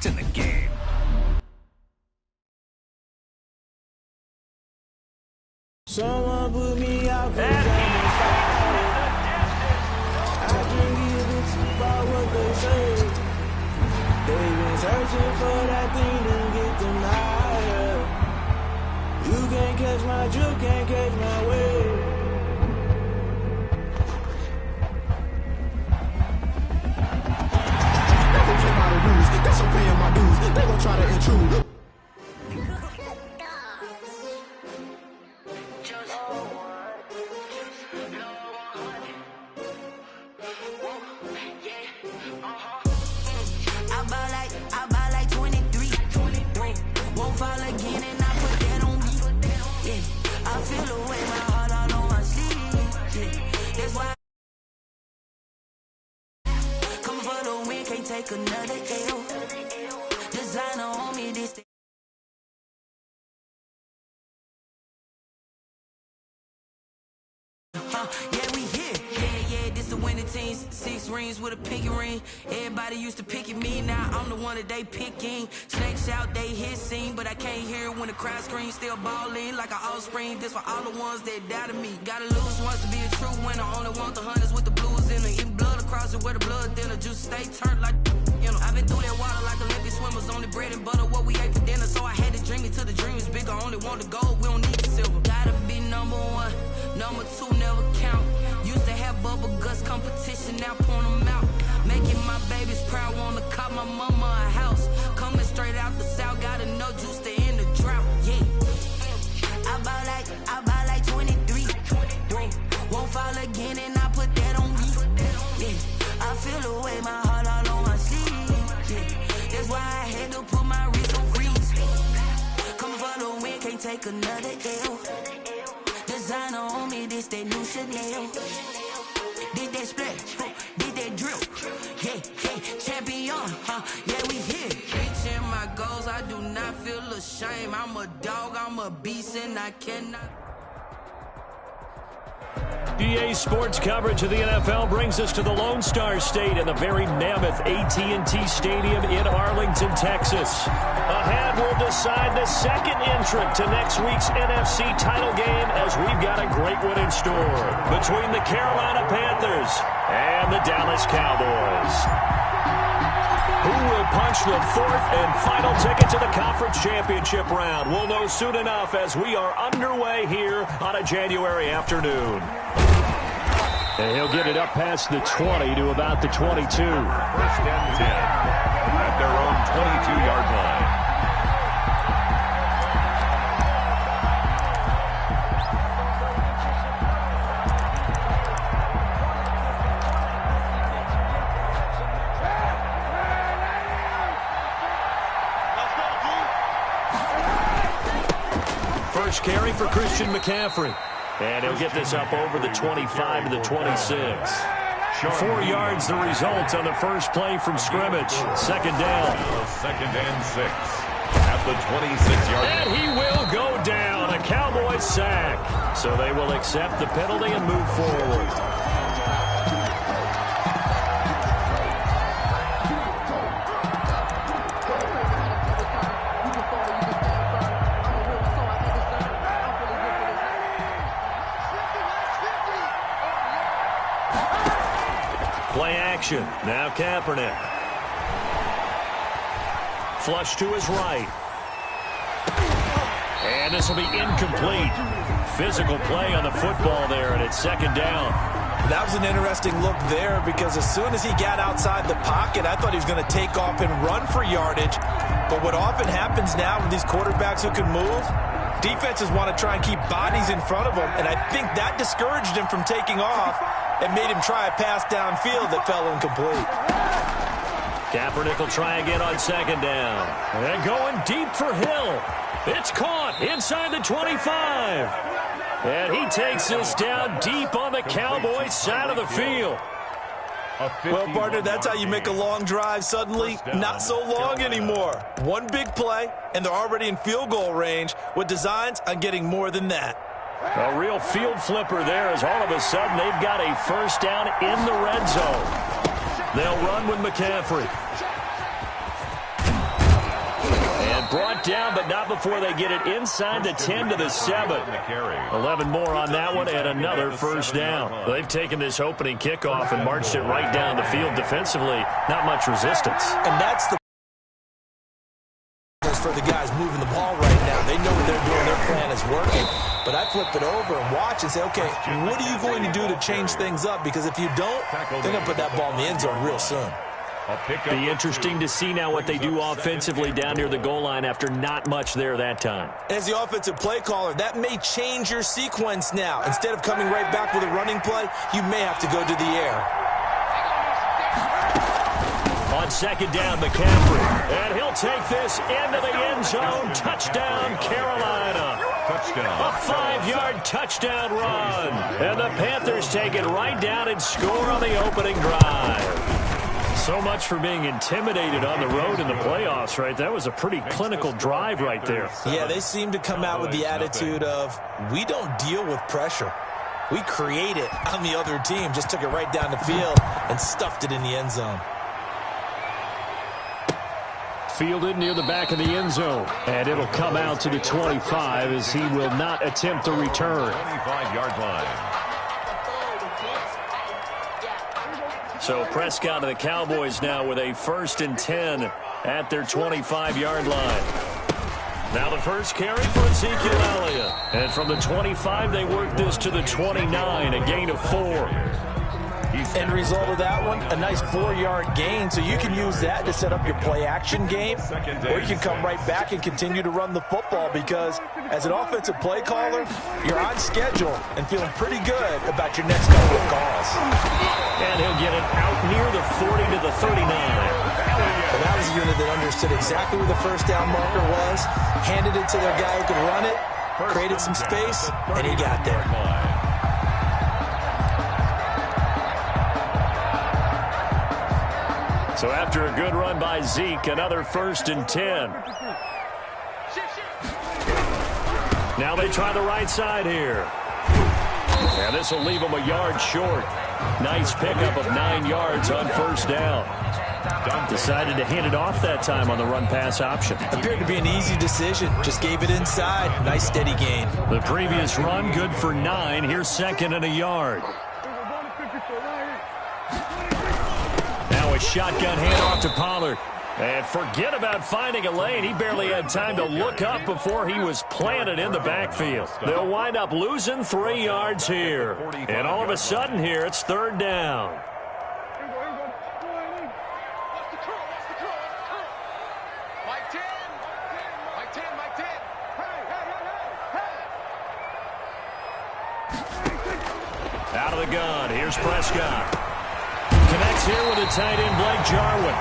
to the game. Someone put me out, 'cause I'm on fire. I can't give a shit about what they say. They've been searching for that thing to get them higher. You can't catch my drift, can't catch my wave. Never play by the rules, that's I'm paying my dues. They gon' try to intrude. I buy like 23. Won't fall again and I put that on me. Yeah, I feel the way my heart all on my sleeve. Yeah, that's why coming for the win, can't take another L. Designer on me, this thing. Yeah, we here. Yeah, this the winning team. 6 rings with a pinky ring. Everybody used to pick at me, now I'm the one that they picking. Snakes out, they hit scene, but I can't hear it when the crowd screams. Still balling like an offspring. This for all the ones that doubted me. Gotta lose once to be a true winner. Only want the hunters with the blues in it. Eating blood across it where the blood thinner. Juice stay turned like, you know. I've been through that water like Olympic swimmers. Only bread and butter, what we ate for dinner. So I had to dream it till the dream is bigger. Only want the gold, we don't need the silver. Gotta be number 1. Number 2 never count. Used to have bubble guts competition, now point them out. Making my babies proud, wanna cop my mama a house. Coming straight out the south, gotta know juice to end the drought. Yeah, I buy like 23. Won't fall again and I put that on me. Yeah, I feel the way my heart all on my sleeve. Yeah, that's why I had to put my wrist on freeze. Coming for the win, can't take another L. Designer on me, this that new Chanel. Did that splash, did that drill. Yeah, champion, yeah, we here. Reaching my goals, I do not feel ashamed. I'm a dog, I'm a beast, and I cannot. EA Sports coverage of the NFL brings us to the Lone Star State in the very mammoth AT&T Stadium in Arlington, Texas. Ahead, we'll decide the second entrant to next week's NFC title game as we've got a great one in store between the Carolina Panthers and the Dallas Cowboys. Who will punch the fourth and final ticket to the conference championship round? We'll know soon enough as we are underway here on a January afternoon. And he'll get it up past the 20 to about the 22. First and 10 at their own 22-yard line. First carry for Christian McCaffrey. And he'll get this up over the 25 to the 26. 4 yards the result on the first play from scrimmage. Second down. Second and 6 at the 26-yard line. And he will go down. A Cowboys sack. So they will accept the penalty and move forward. Play action. Now Kaepernick. Flush to his right. And this will be incomplete. Physical play on the football there, and it's second down. That was an interesting look there because as soon as he got outside the pocket, I thought he was going to take off and run for yardage. But what often happens now with these quarterbacks who can move, defenses want to try and keep bodies in front of them, and I think that discouraged him from taking off and made him try a pass downfield that fell incomplete. Kaepernick will try again on second down. And going deep for Hill. It's caught inside the 25. And he takes this down deep on the Cowboys side of the field. Well, partner, that's how you make a long drive suddenly not so long anymore. One big play, and they're already in field goal range with designs on getting more than that. A real field flipper there as all of a sudden they've got a first down in the red zone. They'll run with McCaffrey. brought down, but not before they get it inside the 10 to the 7. 11 more on that one and another first down. They've taken this opening kickoff and marched it right down the field defensively. Not much resistance. And that's the for the guys moving the ball right now. They know what they're doing. Their plan is working. But I flip it over and watch and say, okay, what are you going to do to change things up? Because if you don't, they're going to put that ball in the end zone real soon. Be interesting to see now what they do offensively down near the goal line after not much there that time. As the offensive play caller, that may change your sequence now. Instead of coming right back with a running play, you may have to go to the air. On second down, McCaffrey. And he'll take this into the end zone. Touchdown, Carolina. A 5-yard touchdown run. And the Panthers take it right down and score on the opening drive. So much for being intimidated on the road in the playoffs, right? That was a pretty clinical drive right there. Yeah, they seem to come out with the attitude of, we don't deal with pressure. We create it on the other team. Just took it right down the field and stuffed it in the end zone. Fielded near the back of the end zone. And it'll come out to the 25 as he will not attempt the return. 25-yard line. So Prescott and the Cowboys now with a 1st and 10 at their 25-yard line. Now the first carry for Ezekiel Elliott. And from the 25, they work this to the 29, a gain of 4. End result of that one, a nice 4-yard gain, so you can use that to set up your play-action game, or you can come right back and continue to run the football because as an offensive play caller, you're on schedule and feeling pretty good about your next couple of calls. And he'll get it out near the 40 to the 39. Well, that was a unit that understood exactly where the first down marker was, handed it to their guy who could run it, created some space, and he got there. So after a good run by Zeke, another 1st and 10. Now they try the right side here. And this will leave them a yard short. Nice pickup of 9 yards on first down. Decided to hand it off that time on the run-pass option. Appeared to be an easy decision. Just gave it inside. Nice steady gain. The previous run good for 9. Here's 2nd and a yard. Now a shotgun handoff to Pollard. And forget about finding a lane. He barely had time to look up before he was planted in the backfield. They'll wind up losing 3 yards here. And all of a sudden here, it's 3rd down. Out of the gun, here's Prescott. Connects here with a tight end, Blake Jarwin.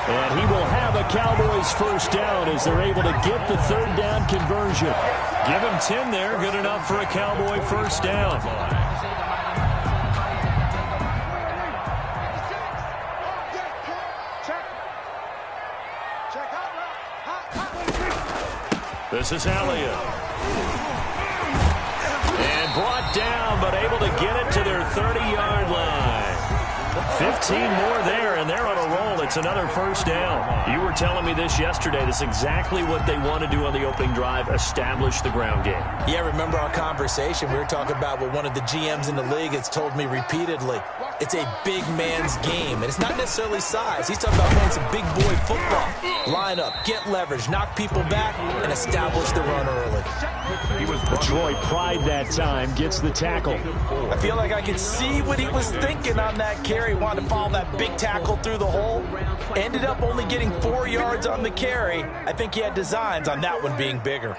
And he will have a Cowboys first down as they're able to get the 3rd down conversion. Give him 10 there, good enough for a Cowboy first down. This is Elliott. And brought down, but able to get it to their 30-yard line. 15 more there, and they're on a roll. It's another first down. You were telling me this yesterday. This is exactly what they want to do on the opening drive, establish the ground game. Yeah, remember our conversation? We were talking about what one of the GMs in the league has told me repeatedly. It's a big man's game, and it's not necessarily size. He's talking about playing some big boy football. Line up, get leverage, knock people back, and establish the run early. Troy Pride that time gets the tackle. I feel like I could see what he was thinking on that carry. Wanted to follow that big tackle through the hole. Ended up only getting 4 yards on the carry. I think he had designs on that one being bigger.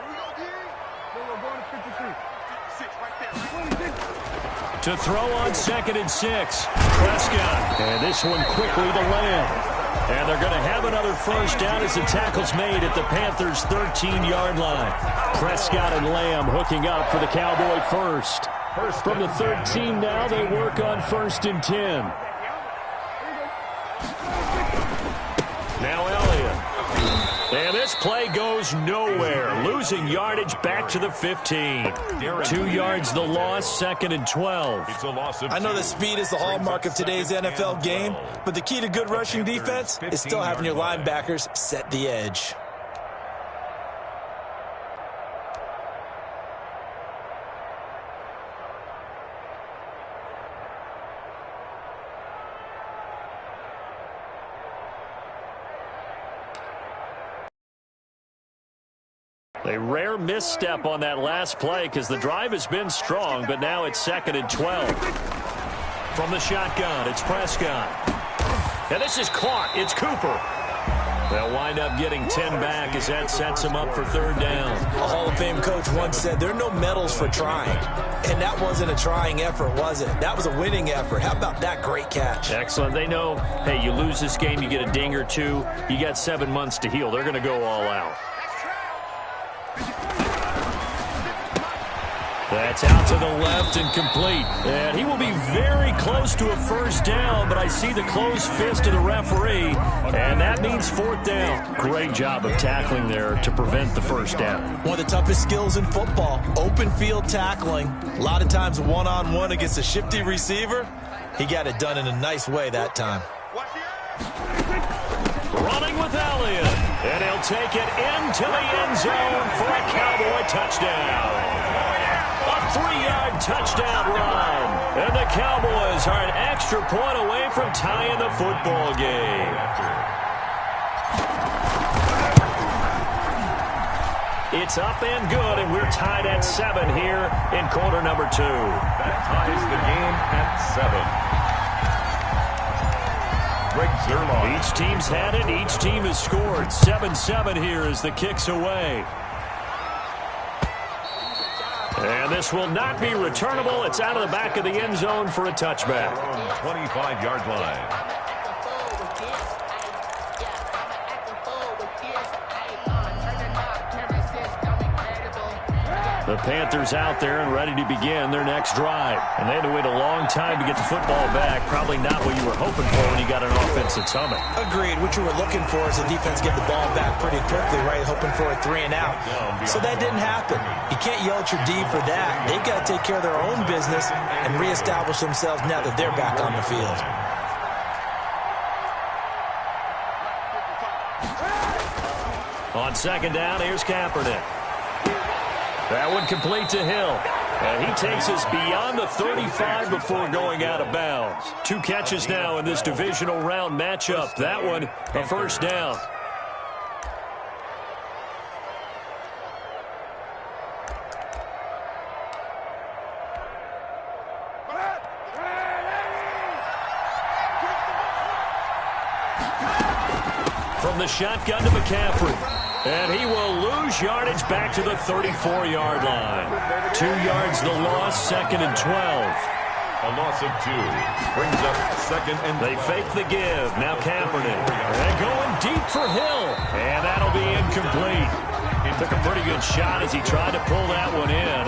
To throw on 2nd and 6. Prescott. And this one quickly to Lamb. And they're going to have another first down as the tackle's made at the Panthers' 13-yard line. Prescott and Lamb hooking up for the Cowboy first. From the 13 now, they work on 1st and 10. Now Elliott. And this play goes nowhere. Losing yardage back to the 15. 2 yards the loss, 2nd and 12. I know that speed is the hallmark of today's NFL game, but the key to good rushing defense is still having your linebackers set the edge. A rare misstep on that last play because the drive has been strong, but now it's 2nd and 12. From the shotgun, it's Prescott. And this is caught. It's Cooper. They'll wind up getting 10 back as that sets them up for 3rd down. A Hall of Fame coach once said there are no medals for trying. And that wasn't a trying effort, was it? That was a winning effort. How about that great catch? Excellent. They know, hey, you lose this game, you get a ding or two. You got 7 months to heal. They're going to go all out. That's out to the left and complete. And he will be very close to a 1st down, but I see the closed fist of the referee, and that means 4th down. Great job of tackling there to prevent the 1st down. One of the toughest skills in football, open field tackling. A lot of times one-on-one against a shifty receiver. He got it done in a nice way that time. Running with Elliott, and he'll take it into the end zone for a Cowboy touchdown. A 3-yard touchdown run. And the Cowboys are an extra point away from tying the football game. It's up and good, and we're tied at 7 here in quarter number 2. That ties the game at 7. Greg Zerline. Each team's had it. Each team has scored. 7-7 here as the kick's away. And this will not be returnable. It's out of the back of the end zone for a touchback. 25-yard line. The Panthers out there and ready to begin their next drive. And they had to wait a long time to get the football back. Probably not what you were hoping for when you got an offense that's humming. Agreed. What you were looking for is the defense get the ball back pretty quickly, right? Hoping for a 3 and out. So that didn't happen. You can't yell at your D for that. They've got to take care of their own business and reestablish themselves now that they're back on the field. On 2nd down, here's Kaepernick. That one complete to Hill. And he takes us beyond the 35 before going out of bounds. 2 catches now in this divisional round matchup. That one, a 1st down. From the shotgun to McCaffrey. And he will lose yardage back to the 34-yard line. 2 yards the loss, 2nd and 12. A loss of 2 brings up 2nd and 12. They fake the give. Now Kaepernick. They're going deep for Hill. And that'll be incomplete. He took a pretty good shot as he tried to pull that one in.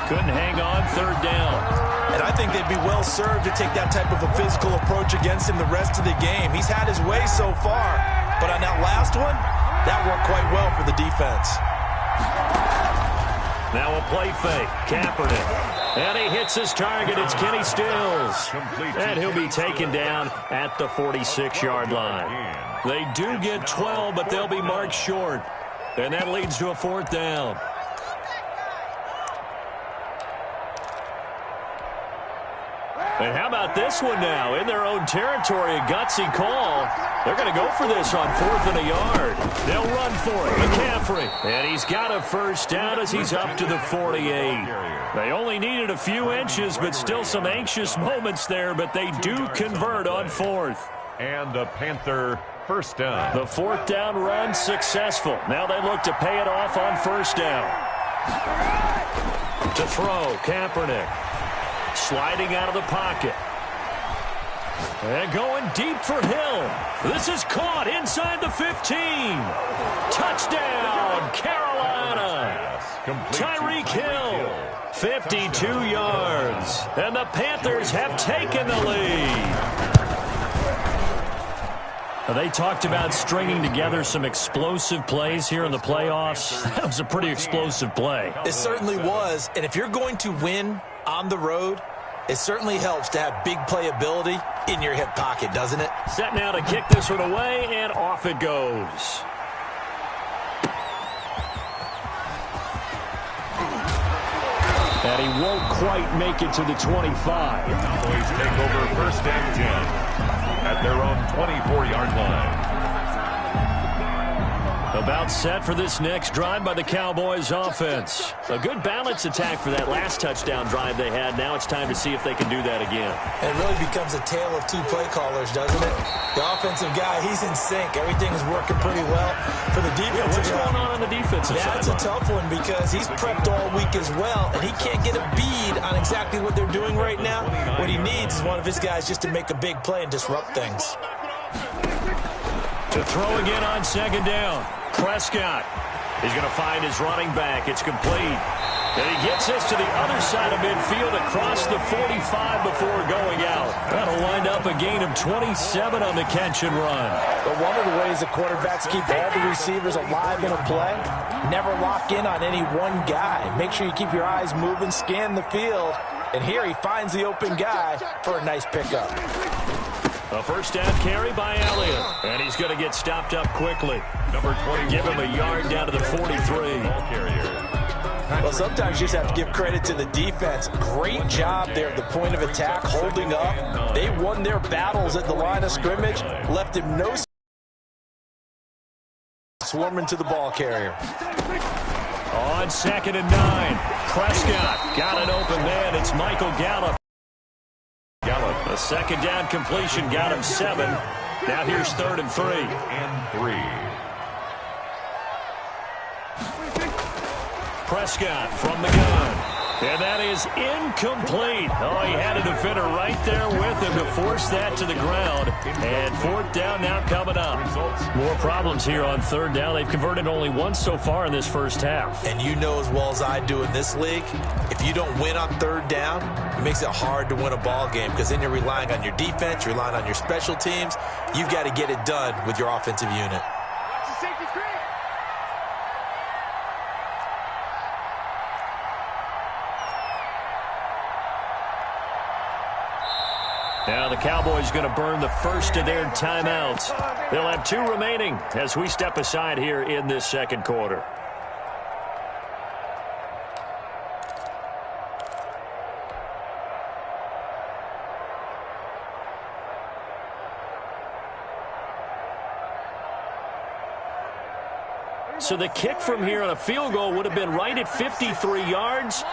Couldn't hang on, 3rd down. And I think they'd be well served to take that type of a physical approach against him the rest of the game. He's had his way so far. But on that last one, that worked quite well for the defense. Now a play fake. Kaepernick. And he hits his target. It's Kenny Stills. And he'll be taken down at the 46-yard line. They do get 12, but they'll be marked short. And that leads to a 4th down. And how about this one now? In their own territory, a gutsy call. They're going to go for this on 4th and a yard. They'll run for it. McCaffrey. And he's got a 1st down as he's up to the 48. They only needed a few inches, but still some anxious moments there, but they do convert on 4th. And the Panther 1st down. The 4th down run successful. Now they look to pay it off on 1st down. To throw, Kaepernick. Sliding out of the pocket. And going deep for Hill. This is caught inside the 15. Touchdown, Carolina. Tyreek Hill, 52 yards. And the Panthers have taken the lead. They talked about stringing together some explosive plays here in the playoffs. That was a pretty explosive play. It certainly was. And if you're going to win on the road, it certainly helps to have big playability in your hip pocket, doesn't it? Set now to kick this one away, and off it goes. And he won't quite make it to the 25. Cowboys take over 1st and 10 at their own 24-yard line. About set for this next drive by the Cowboys offense. A good balance attack for that last touchdown drive they had. Now it's time to see if they can do that again. It really becomes a tale of two play callers, doesn't it? The offensive guy, he's in sync. Everything's working pretty well for the defense. What's going on the defensive side? That's a tough one because he's prepped all week as well, and he can't get a bead on exactly what they're doing right now. What he needs is one of his guys just to make a big play and disrupt things. To throw again on second down. Prescott. He's going to find his running back. It's complete. And he gets this to the other side of midfield across the 45 before going out. That'll wind up a gain of 27 on the catch and run. But one of the ways the quarterbacks keep all the receivers alive in a play, never lock in on any one guy. Make sure you keep your eyes moving, scan the field. And here he finds the open guy for a nice pickup. A first down carry by Elliott. And he's going to get stopped up quickly. Number 20. Give him a yard down to the 43. Ball carrier. Well, sometimes you just have to give credit to the defense. Great job there at the point of attack, holding up. They won their battles at the line of scrimmage, left him no swarming to the ball carrier. On 2nd and 9, Prescott got an open man. It's Michael Gallup. A second down completion got him 7. Now here's 3rd and 3. Prescott from the gun. And that is incomplete. Oh, he had a defender right there with him to force that to the ground. And 4th down now coming up. More problems here on 3rd down. They've converted only once so far in this first half. And you know as well as I do in this league, if you don't win on 3rd down, it makes it hard to win a ball game because then you're relying on your defense, you're relying on your special teams. You've got to get it done with your offensive unit. Now the Cowboys going to burn the first of their timeouts. They'll have 2 remaining as we step aside here in this second quarter. So the kick from here on a field goal would have been right at 53 yards,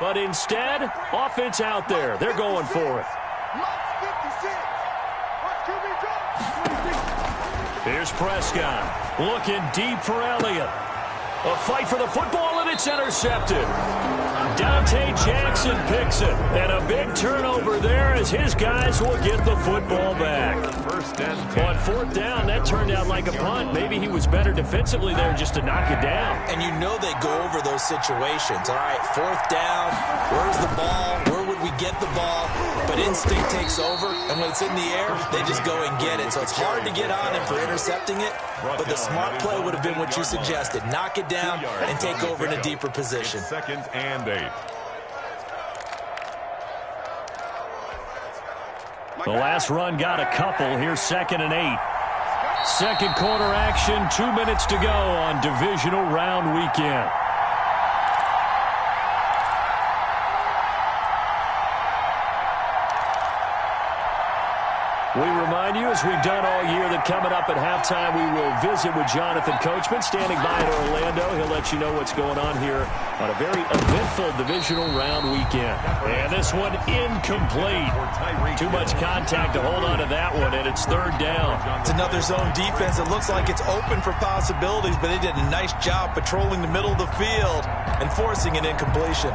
but instead, offense out there. They're going for it. Here's Prescott looking deep for Elliott. A fight for the football, and it's intercepted. Dante Jackson picks it. And a big turnover there as his guys will get the football back. On 4th down, that turned out like a punt. Maybe he was better defensively there just to knock it down. And you know they go over those situations. All right, 4th down, where's the ball? Where would we get the ball? But instinct takes over, and when it's in the air, they just go and get it. So it's hard to get on him for intercepting it, but the smart play would have been what you suggested. Knock it down and take over in a deeper position. 2nd and 8. The last run got a couple. Here's 2nd and 8. Second quarter action, 2 minutes to go on divisional round weekend. We remind you, as we've done all year, that coming up at halftime, we will visit with Jonathan Coachman, standing by in Orlando. He'll let you know what's going on here on a very eventful divisional round weekend. And this one incomplete. Too much contact to hold on to that one, and it's 3rd down. It's another zone defense. It looks like it's open for possibilities, but they did a nice job patrolling the middle of the field and forcing an incompletion.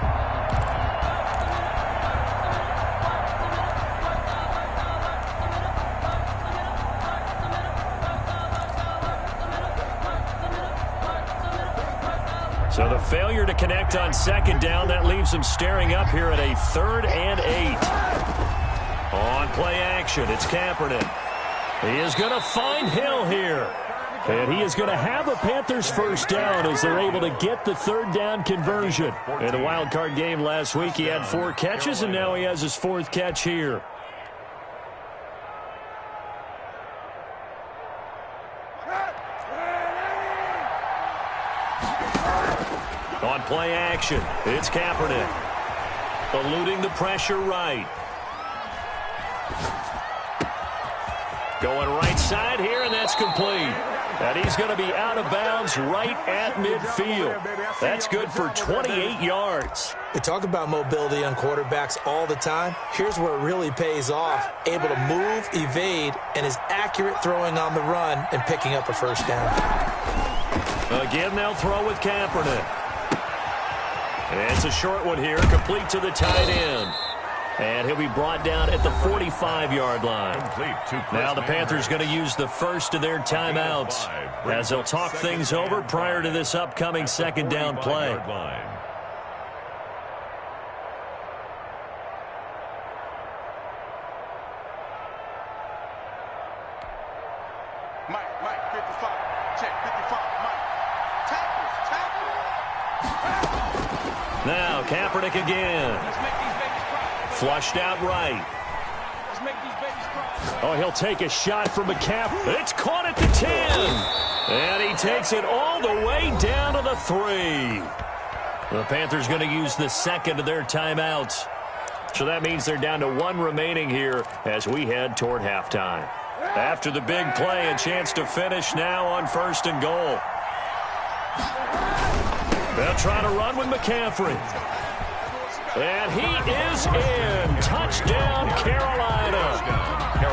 So the failure to connect on 2nd down, that leaves them staring up here at a 3rd and 8. On play action, it's Kaepernick. He is going to find Hill here. And he is going to have a Panthers first down as they're able to get the 3rd down conversion. In the wild card game last week, he had 4 catches, and now he has his 4th catch here. On play action, it's Kaepernick. Eluding the pressure right. Going right side here, and that's complete. And he's going to be out of bounds right at midfield. That's good for 28 yards. We talk about mobility on quarterbacks all the time. Here's where it really pays off. Able to move, evade, and is accurate throwing on the run and picking up a first down. Again, they'll throw with Kaepernick. And it's a short one here, complete to the tight end. And he'll be brought down at the 45-yard line. Now the Panthers going to use the first of their timeouts as they'll talk things over prior to this upcoming second down play. Mike, 55. Check, 55. Mike. Tackles. Now Kaepernick again. Flushed out right. Oh, he'll take a shot from McCaffrey. It's caught at the 10. And he takes it all the way down to the 3. The Panthers going to use the second of their timeouts. So that means they're down to 1 remaining here as we head toward halftime. After the big play, a chance to finish now on 1st and goal. They'll try to run with McCaffrey. And he is in. Touchdown, Carolina.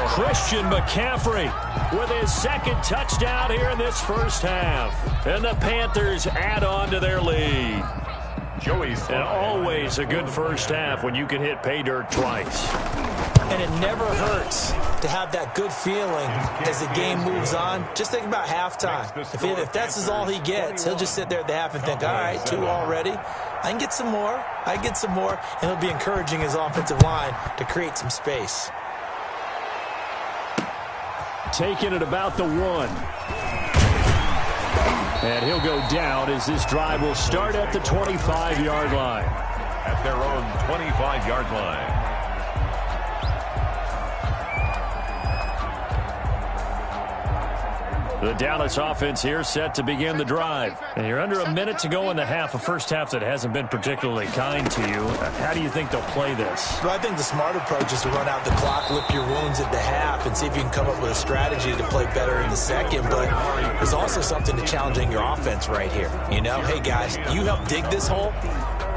Christian McCaffrey with his second touchdown here in this first half. And the Panthers add on to their lead. And always a good first half when you can hit pay dirt twice. And it never hurts to have that good feeling as the game moves on. Just think about halftime. If that's all he gets, he'll just sit there at the half and think, all right, 2 already. I can get some more. And he'll be encouraging his offensive line to create some space. Taking it about the 1. And he'll go down as this drive will start at the 25-yard line. At their own 25-yard line. The Dallas offense here set to begin the drive. And you're under a minute to go in the half, a first half that hasn't been particularly kind to you. How do you think they'll play this? Well, I think the smart approach is to run out the clock, lip your wounds at the half, and see if you can come up with a strategy to play better in the second. But there's also something to challenging your offense right here. You know, hey, guys, you help dig this hole.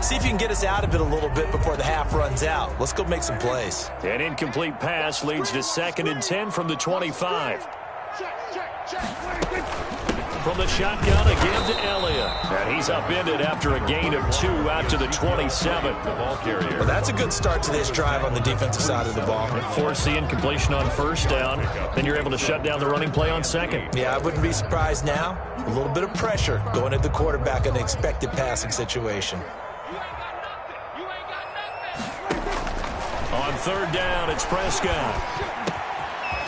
See if you can get us out of it a little bit before the half runs out. Let's go make some plays. An incomplete pass leads to 2nd and 10 from the 25. From the shotgun again to Elliott. And he's upended after a gain of 2 out to the 27. The ball carrier. Well, that's a good start to this drive on the defensive side of the ball. Force the incompletion on 1st down. Then you're able to shut down the running play on 2nd. Yeah, I wouldn't be surprised now. A little bit of pressure going at the quarterback in the expected passing situation. On 3rd down, it's Prescott.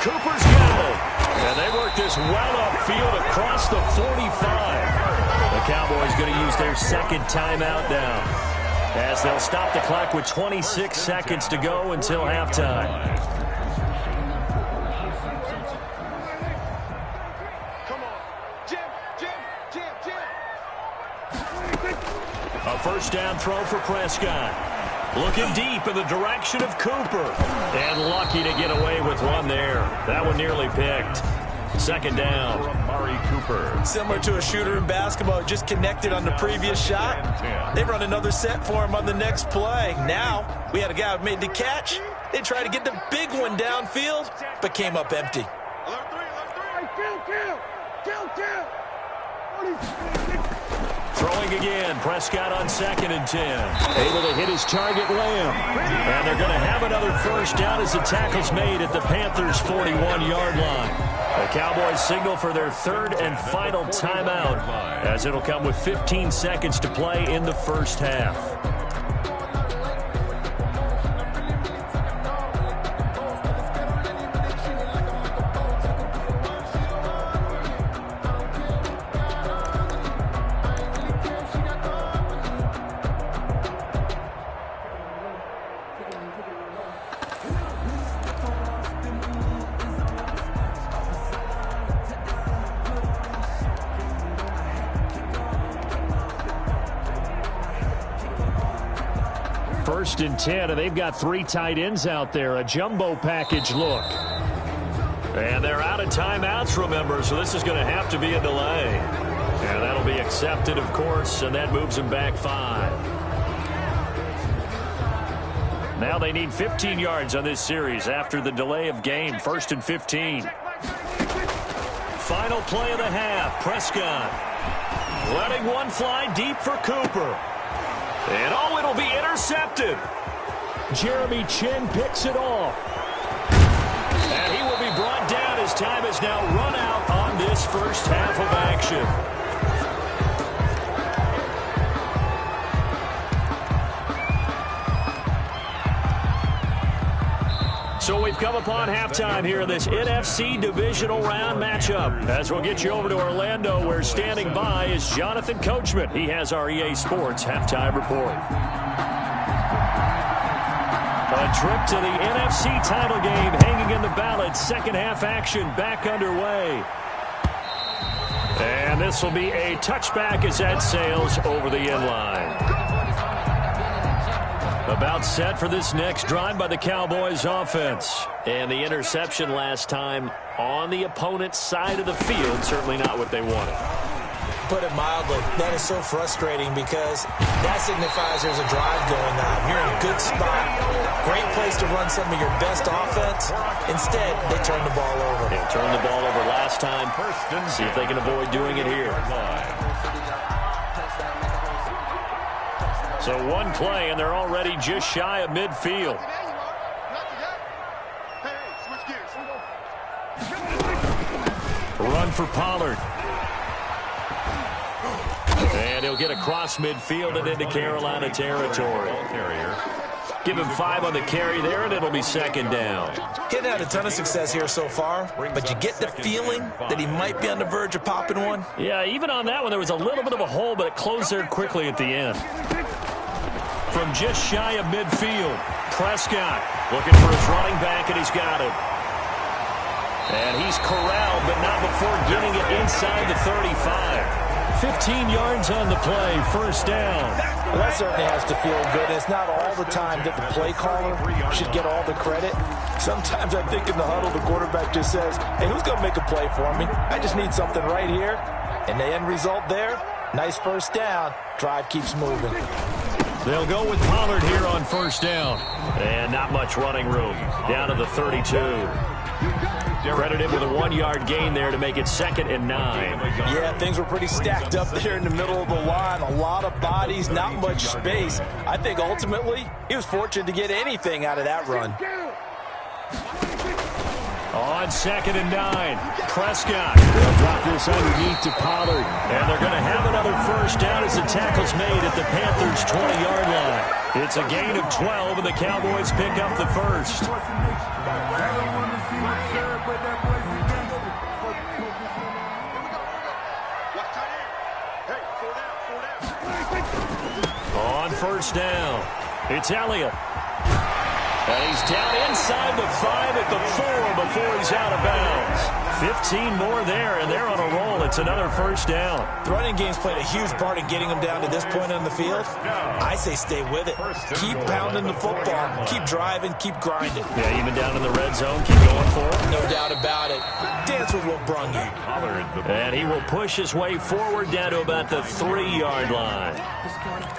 Cooper's got it. And they work this well upfield across the 45. The Cowboys going to use their 2nd timeout now, as they'll stop the clock with 26 seconds to go until halftime. Come on. Jim. A 1st down throw for Prescott. Looking deep in the direction of Cooper. And lucky to get away with one there. That one nearly picked. 2nd down. Amari Cooper. Similar to a shooter in basketball, just connected on the previous shot. They run another set for him on the next play. Now, we had a guy who made the catch. They tried to get the big one downfield, but came up empty. Throwing again, Prescott on 2nd and 10. Able to hit his target, Lamb. And they're going to have another 1st down as the tackle's made at the Panthers' 41-yard line. The Cowboys signal for their 3rd and final timeout, as it'll come with 15 seconds to play in the first half. First and 10, and they've got 3 tight ends out there. A jumbo package look. And they're out of timeouts, remember, so this is going to have to be a delay. And that'll be accepted, of course, and that moves them back 5. Now they need 15 yards on this series after the delay of game. 1st and 15. Final play of the half. Prescott letting one fly deep for Cooper. And oh, it'll be intercepted. Jeremy Chin picks it off. And he will be brought down as time has now run out on this first half of action. So we've come upon halftime here in this NFC divisional round matchup. As we'll get you over to Orlando, where standing by is Jonathan Coachman. He has our EA Sports halftime report. A trip to the NFC title game hanging in the balance. Second half action back underway. And this will be a touchback as that sails over the end line. About set for this next drive by the Cowboys offense. And the interception last time on the opponent's side of the field. Certainly not what they wanted. Put it mildly, that is so frustrating because that signifies there's a drive going on. You're in a good spot. Great place to run some of your best offense. Instead, they turn the ball over. They turned the ball over last time. See if they can avoid doing it here. So one play, and they're already just shy of midfield. Run for Pollard. And he'll get across midfield and into Carolina territory. Give him 5 on the carry there, and it'll be second down. Getting had a ton of success here so far, but you get the feeling that he might be on the verge of popping one. Yeah, even on that one, there was a little bit of a hole, but it closed there quickly at the end. From just shy of midfield, Prescott looking for his running back, and he's got it. And he's corralled, but not before getting it inside the 35. 15 yards on the play, first down. Well, that certainly has to feel good. It's not all the time that the play caller should get all the credit. Sometimes I think in the huddle, the quarterback just says, hey, who's going to make a play for me? I just need something right here. And the end result there, nice first down. Drive keeps moving. They'll go with Pollard here on first down. And not much running room. Down to the 32. Credited with a 1-yard gain there to make it 2nd and 9. Yeah, things were pretty stacked up there in the middle of the line. A lot of bodies, not much space. I think ultimately he was fortunate to get anything out of that run. On 2nd and 9, Prescott. They'll drop this underneath to Pollard. And they're going to have another first down as the tackle's made at the Panthers' 20-yard line. It's a gain of 12, and the Cowboys pick up the first. On first down, it's Elliott. And he's down inside the 5 at the 4 before he's out of bounds. 15 more there, and they're on a roll. It's another first down. The running game's played a huge part in getting them down to this point on the field. I say stay with it. Keep pounding the football. Keep driving. Keep grinding. Yeah, even down in the red zone, keep going for it. No doubt about it. Dance with what brung you. And he will push his way forward down to about the 3-yard line.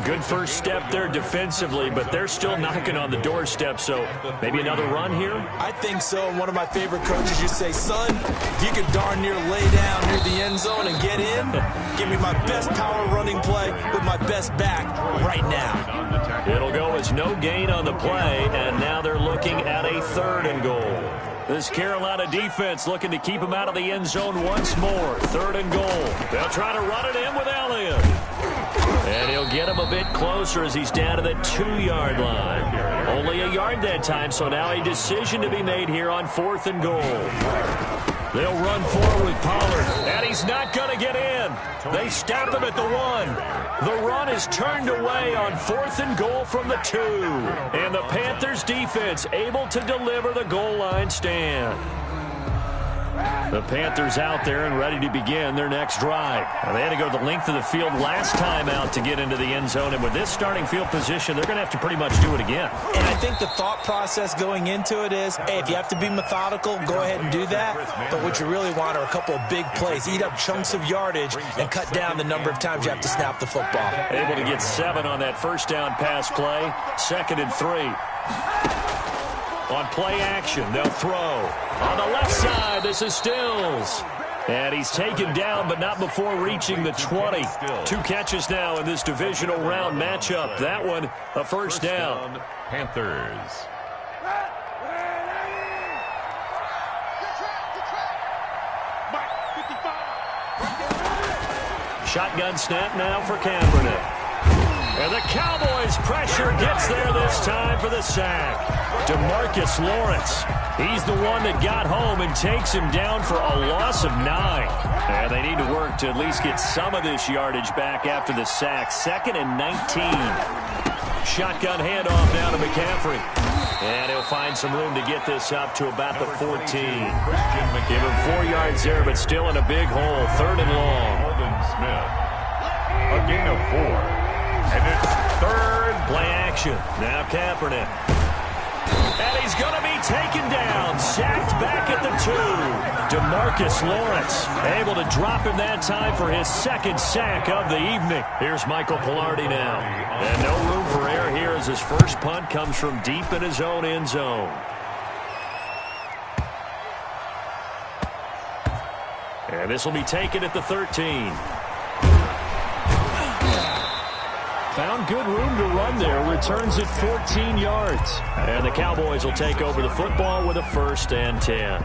Good first step there defensively, but they're still knocking on the doorstep, so maybe another run here? I think so. And one of my favorite coaches used to say, son, if you can darn near lay down near the end zone and get in, give me my best power running play with my best back right now. It'll go as no gain on the play, and now they're looking at a 3rd and goal. This Carolina defense looking to keep him out of the end zone once more. 3rd and goal. They'll try to run it in with Elliott. And he'll get him a bit closer as he's down to the 2-yard line. Only a yard that time, so now a decision to be made here on 4th and goal. They'll run forward with Pollard, and he's not going to get in. They stop him at the 1. The run is turned away on 4th and goal from the 2. And the Panthers defense able to deliver the goal line stand. The Panthers out there and ready to begin their next drive. Now, they had to go the length of the field last time out to get into the end zone, and with this starting field position, they're going to have to pretty much do it again. And I think the thought process going into it is, hey, if you have to be methodical, go ahead and do that. But what you really want are a couple of big plays, eat up chunks of yardage, and cut down the number of times you have to snap the football. Able to get 7 on that first down pass play. 2nd and 3. On play action, they'll throw. On the left side, this is Stills. And he's taken down, but not before reaching the 20. 2 catches now in this divisional round matchup. That one, a first down. Panthers. Shotgun snap now for Kaepernick. And the Cowboys' pressure gets there this time for the sack. DeMarcus Lawrence. He's the one that got home and takes him down for a loss of 9. And they need to work to at least get some of this yardage back after the sack. 2nd and 19. Shotgun handoff now to McCaffrey. And he'll find some room to get this up to about the 14. Give him 4 yards there, but still in a big hole. 3rd and long. Smith. A gain of 4. And it's 3rd. Play action. Now Kaepernick. And he's going to be taken down. Sacked back at the 2. DeMarcus Lawrence able to drop him that time for his 2nd sack of the evening. Here's Michael Pilardi now. And no room for error here as his first punt comes from deep in his own end zone. And this will be taken at the 13. Found good room to run there. Returns it 14 yards. And the Cowboys will take over the football with a 1st and 10.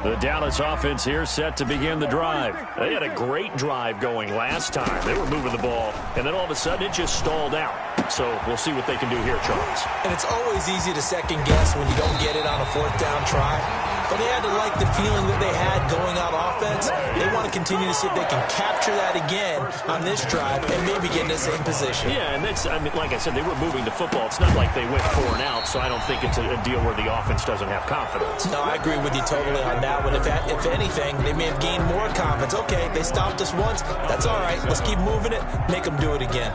The Dallas offense here set to begin the drive. They had a great drive going last time. They were moving the ball, and then all of a sudden it just stalled out. So we'll see what they can do here, Charles. And it's always easy to second guess when you don't get it on a 4th down try. But they had to like the feeling that they had going out offense. They want to continue to see if they can capture that again on this drive and maybe get in the same position. Yeah, and that's, I mean, like I said, they were moving the football. It's not like they went 4 and out, so I don't think it's a deal where the offense doesn't have confidence. No, I agree with you totally on that one. If anything, they may have gained more confidence. Okay, they stopped us once. That's all right. Let's keep moving it. Make them do it again.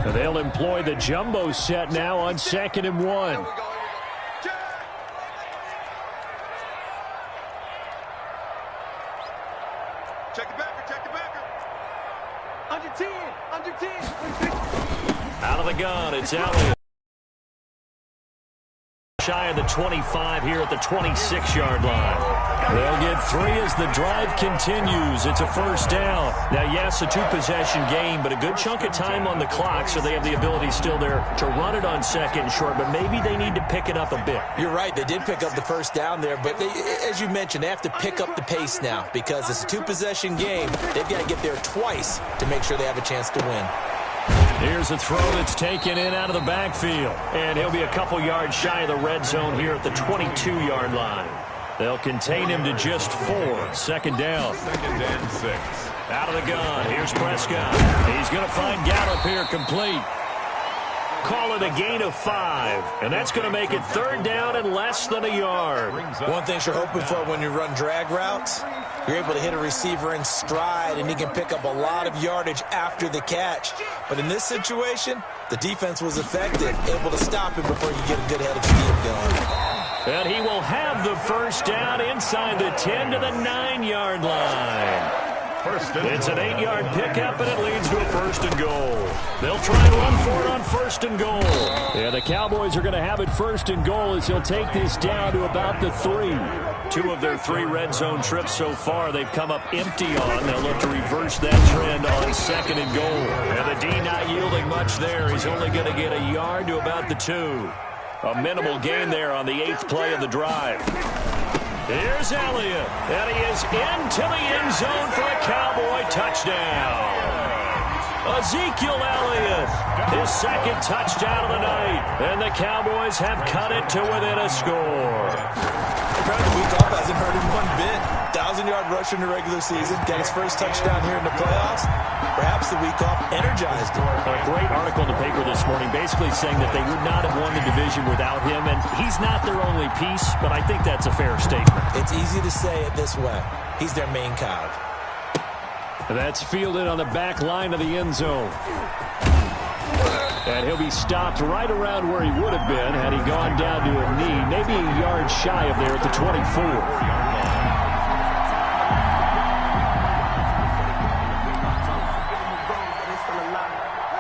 And they'll employ the jumbo set now on 2nd and 1. Check the backer, check the backer. Under 10, under 10. Out of the gun, it's Elliott. Shy of the 25 here at the 26-yard line. They'll get 3 as the drive continues. It's a 1st down. Now, yes, a 2-possession game, but a good chunk of time on the clock, so they have the ability still there to run it on 2nd and short, but maybe they need to pick it up a bit. You're right. They did pick up the 1st down there, but they, as you mentioned, they have to pick up the pace now because it's a 2-possession game. They've got to get there twice to make sure they have a chance to win. Here's a throw that's taken in out of the backfield. And he'll be a couple yards shy of the red zone here at the 22-yard line. They'll contain him to just 4. 2nd down. 2nd and 6. Out of the gun. Here's Prescott. He's going to find Gallup here complete. Call it a gain of 5. And that's going to make it 3rd down and less than a yard. One thing you're hoping for when you run drag routes, you're able to hit a receiver in stride, and he can pick up a lot of yardage after the catch. But in this situation, the defense was effective, able to stop him before you get a good head of steam going. And he will have the 1st down inside the 10 to the 9-yard line. It's an 8-yard pickup, and it leads to a 1st and goal. They'll try and run for it on 1st and goal. Yeah, the Cowboys are going to have it 1st and goal as he'll take this down to about the 3. 2 of their 3 red zone trips so far they've come up empty on. They'll look to reverse that trend on 2nd and goal. And the D not yielding much there. He's only going to get a yard to about the 2. A minimal gain there on the 8th play of the drive. Here's Elliott, and he is into the end zone for a Cowboy touchdown. Ezekiel Elliott, his 2nd touchdown of the night, and the Cowboys have cut it to within a score. The week off hasn't hurt him one bit. 1,000-yard rush in the regular season, got his 1st touchdown here in the playoffs. Perhaps takes the week off energized. A great article in the paper this morning basically saying that they would not have won the division without him, and he's not their only piece, but I think that's a fair statement. It's easy to say it this way. He's their main cog. That's fielded on the back line of the end zone. And he'll be stopped right around where he would have been had he gone down to a knee, maybe a yard shy of there at the 24.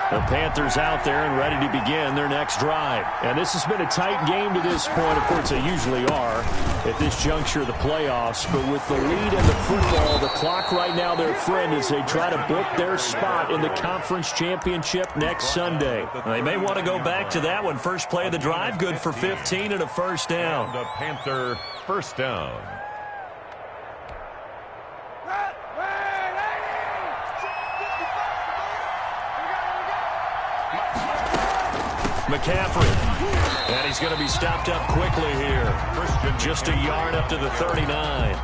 The Panthers out there and ready to begin their next drive. And this has been a tight game to this point. Of course, they usually are at this juncture of the playoffs. But with the lead in the football, the clock right now their friend as they try to book their spot in the conference championship next Sunday. They may want to go back to that one. First play of the drive, good for 15 and a first down. The Panther first down. McCaffrey. And he's going to be stopped up quickly here. Just a yard up to the 39.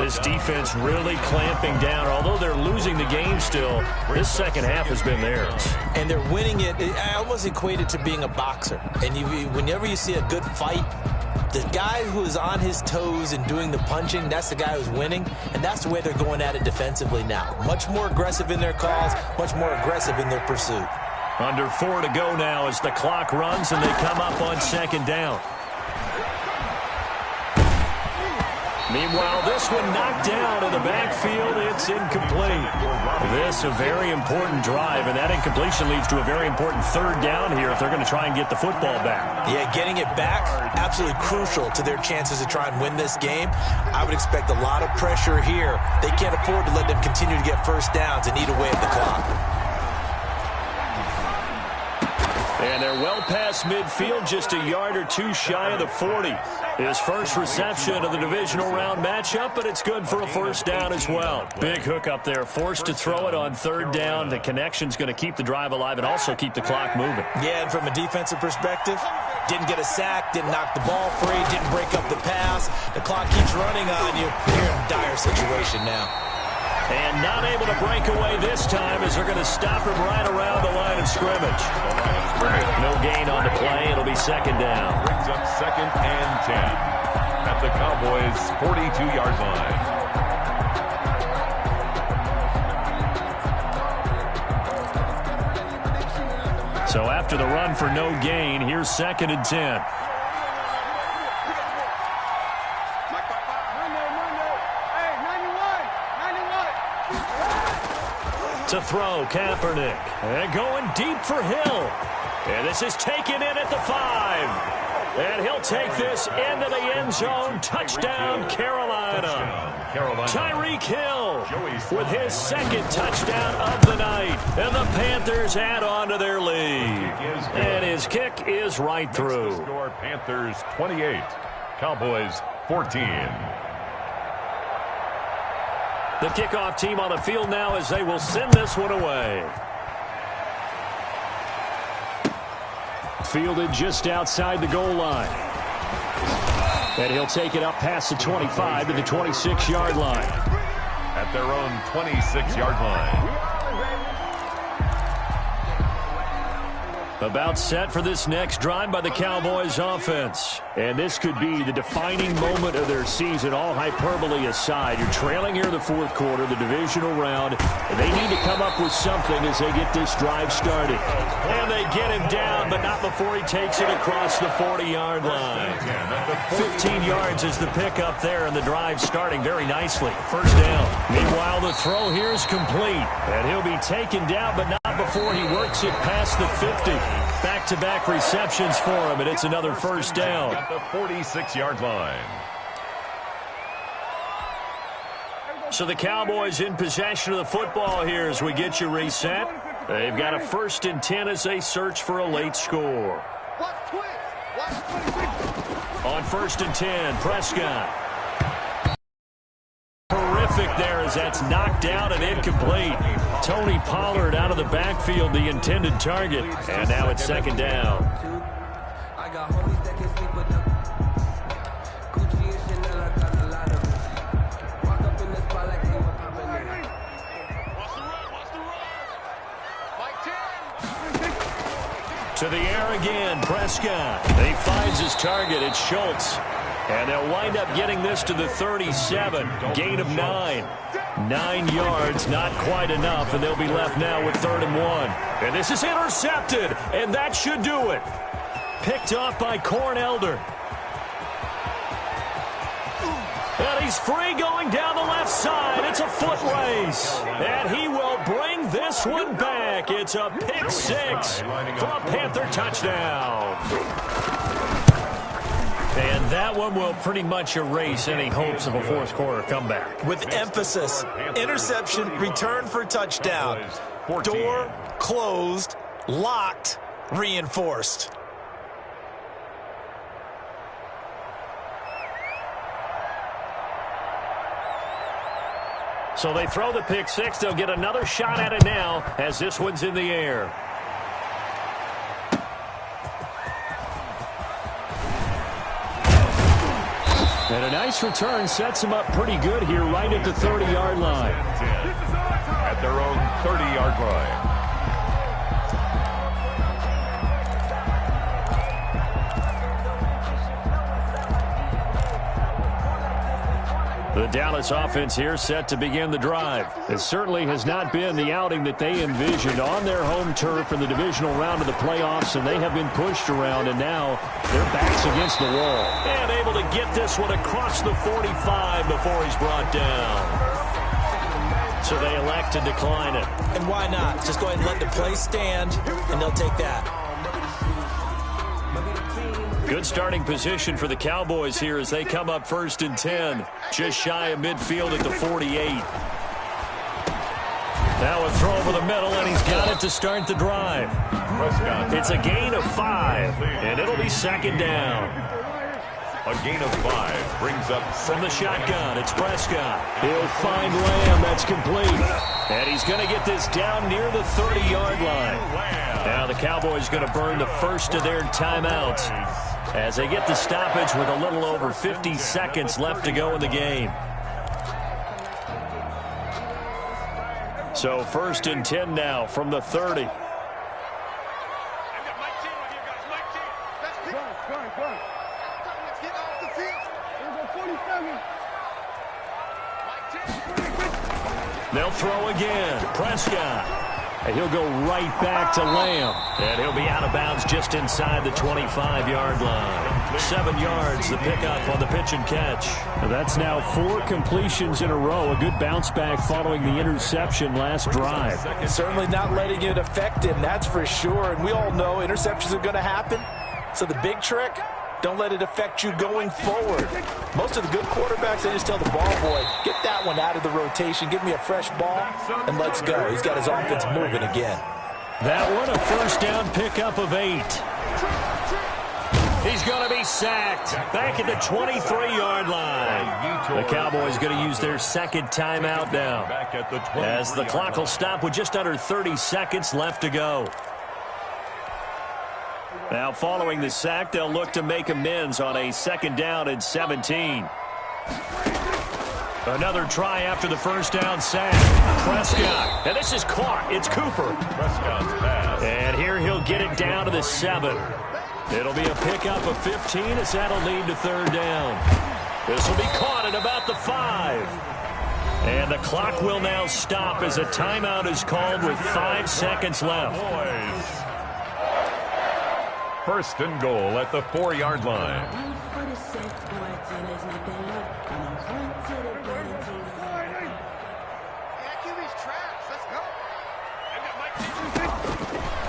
This defense really clamping down. Although they're losing the game still, this second half has been theirs. And they're winning it. I almost equate it to being a boxer. And whenever you see a good fight, the guy who is on his toes and doing the punching, that's the guy who's winning. And that's the way they're going at it defensively now. Much more aggressive in their calls, much more aggressive in their pursuit. Under 4 to go now as the clock runs and they come up on second down. Meanwhile, this one knocked down in the backfield. It's incomplete. This a very important drive, and that incompletion leads to a very important third down here if they're going to try and get the football back. Yeah, getting it back, absolutely crucial to their chances to try and win this game. I would expect a lot of pressure here. They can't afford to let them continue to get first downs and eat away at the clock. And they're well past midfield, just a yard or two shy of the 40. His first reception of the divisional round matchup, but it's good for a first down as well. Big hook up there, forced to throw it on third down. The connection's going to keep the drive alive and also keep the clock moving. Yeah, and from a defensive perspective, didn't get a sack, didn't knock the ball free, didn't break up the pass. The clock keeps running on you. You're in a dire situation now. And not able to break away this time as they're going to stop him right around the line of scrimmage. No gain on the play. It'll be second down. Brings up second and 10 at the Cowboys' 42-yard line. So after the run for no gain, here's second and 10. To throw, Kaepernick. And going deep for Hill. And this is taken in at the 5. And he'll take this into the end zone. Touchdown, Carolina. Tyreek Hill with his second touchdown of the night. And the Panthers add on to their lead. And his kick is right through. Score Panthers 28, Cowboys 14. The kickoff team on the field now as they will send this one away. Fielded just outside the goal line. And he'll take it up past the 25 to the 26-yard line. At their own 26-yard line. About set for this next drive by the Cowboys offense. And this could be the defining moment of their season, all hyperbole aside. You're trailing here in the fourth quarter, the divisional round. And they need to come up with something as they get this drive started. And they get him down, but not before he takes it across the 40-yard line. 15 yards is the pickup there, and the drive starting very nicely. First down. Meanwhile, the throw here is complete. And he'll be taken down, but not before he works it past the 50. Back-to-back receptions for him, and it's another first down. At the 46-yard line. So the Cowboys in possession of the football here as we get you reset. They've got a 1st and 10 as they search for a late score. On 1st and 10, Prescott. Horrific there as that's knocked down and incomplete. Tony Pollard out of the backfield, the intended target. And now it's second down. I got homies that can sleep with them. Gucci and Chanel, I got a lot of them. Walk up in the spot like they were popping in. To the air again, Prescott. He finds his target. It's Schultz. And they'll wind up getting this to the 37. Gain of 9. 9 yards, not quite enough, and they'll be left now with 3rd and 1. And this is intercepted, and that should do it. Picked off by Corn Elder. And he's free going down the left side. It's a foot race. And he will bring this one back. It's a pick 6 for a Panther touchdown. And that one will pretty much erase any hopes of a fourth quarter comeback. With emphasis, interception, return for touchdown. Door closed, locked, reinforced. So they throw the pick 6. They'll get another shot at it now as this one's in the air. And a nice return sets them up pretty good here right at the 30-yard line. At their own 30-yard line. The Dallas offense here set to begin the drive. It certainly has not been the outing that they envisioned on their home turf in the divisional round of the playoffs, and they have been pushed around, and now their backs against the wall. And able to get this one across the 45 before he's brought down. So they elect to decline it. And why not? Just go ahead and let the play stand, and they'll take that. Good starting position for the Cowboys here as they come up 1st and 10. Just shy of midfield at the 48. Now a throw over the middle, and he's got it to start the drive. It's a gain of 5, and it'll be 2nd down. A gain of 5 brings up from the shotgun. It's Prescott. He'll find Lamb. That's complete. And he's going to get this down near the 30-yard line. Now the Cowboys going to burn the first of their timeouts as they get the stoppage with a little over 50 seconds left to go in the game. So 1st and 10 now from the 30. They'll throw again. Prescott. And he'll go right back to Lamb. And he'll be out of bounds just inside the 25-yard line. 7 yards, the pickup on the pitch and catch. That's now 4 completions in a row. A good bounce back following the interception last drive. Certainly not letting it affect him, that's for sure. And we all know interceptions are going to happen. So the big trick, don't let it affect you going forward. Most of the good quarterbacks, they just tell the ball boy, get that one out of the rotation, give me a fresh ball, and let's go. He's got his offense moving again. That one, a first down pickup of 8. He's going to be sacked back at the 23-yard line. The Cowboys going to use their 2nd timeout now as the clock will stop with just under 30 seconds left to go. Now, following the sack, they'll look to make amends on a 2nd down and 17. Another try after the first down sack. Prescott. And this is caught. It's Cooper. Prescott's pass. And here he'll get it down to the 7. It'll be a pickup of 15 as that'll lead to 3rd down. This will be caught at about the 5. And the clock will now stop as a timeout is called with 5 seconds left. 1st and goal at the 4-yard line.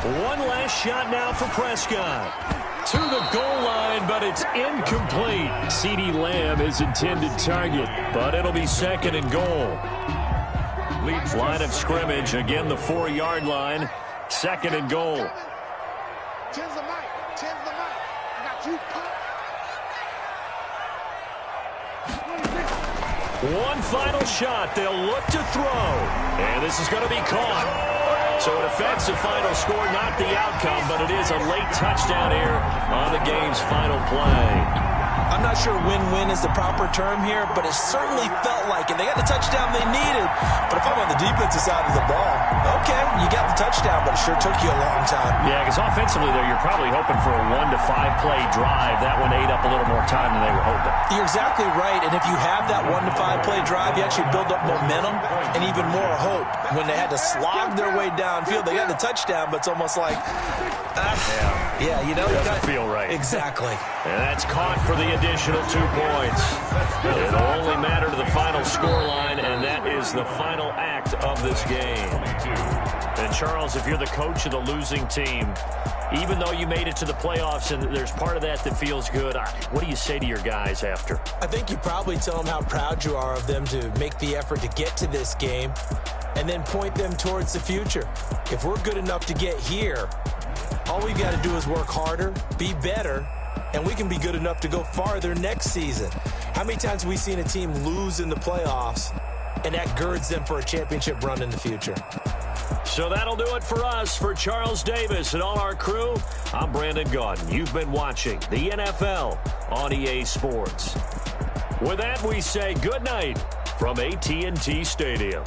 One last shot now for Prescott. To the goal line, but it's incomplete. CeeDee Lamb is intended target, but it'll be 2nd and goal. Line of scrimmage, again the 4-yard line. 2nd and goal. One final shot. They'll look to throw. And this is going to be caught. So an offensive final score, not the outcome, but it is a late touchdown here on the game's final play. I'm not sure win-win is the proper term here, but it certainly felt like it. They got the touchdown they needed. But if I'm on the defensive side of the ball, okay, you got the touchdown, but sure took you a long time. Yeah, because offensively there, you're probably hoping for a 1 to 5 play drive. That one ate up a little more time than they were hoping. You're exactly right, and if you have that 1 to 5 play drive, you actually build up momentum and even more hope. When they had to slog their way downfield, they got the touchdown, but it's almost like, yeah, you know, it doesn't feel right. Exactly. And that's caught for the additional 2 points. It'll only matter to the final scoreline, and that is the final act of this game. And Charles, if you're the coach of the losing team, even though you made it to the playoffs and there's part of that feels good, what do you say to your guys after? I think you probably tell them how proud you are of them to make the effort to get to this game and then point them towards the future. If we're good enough to get here, all we got to do is work harder, be better, and we can be good enough to go farther next season. How many times have we seen a team lose in the playoffs, and that girds them for a championship run in the future? So that'll do it for us. For Charles Davis and all our crew, I'm Brandon Gaudin. You've been watching the NFL on EA Sports. With that, we say good night from AT&T Stadium.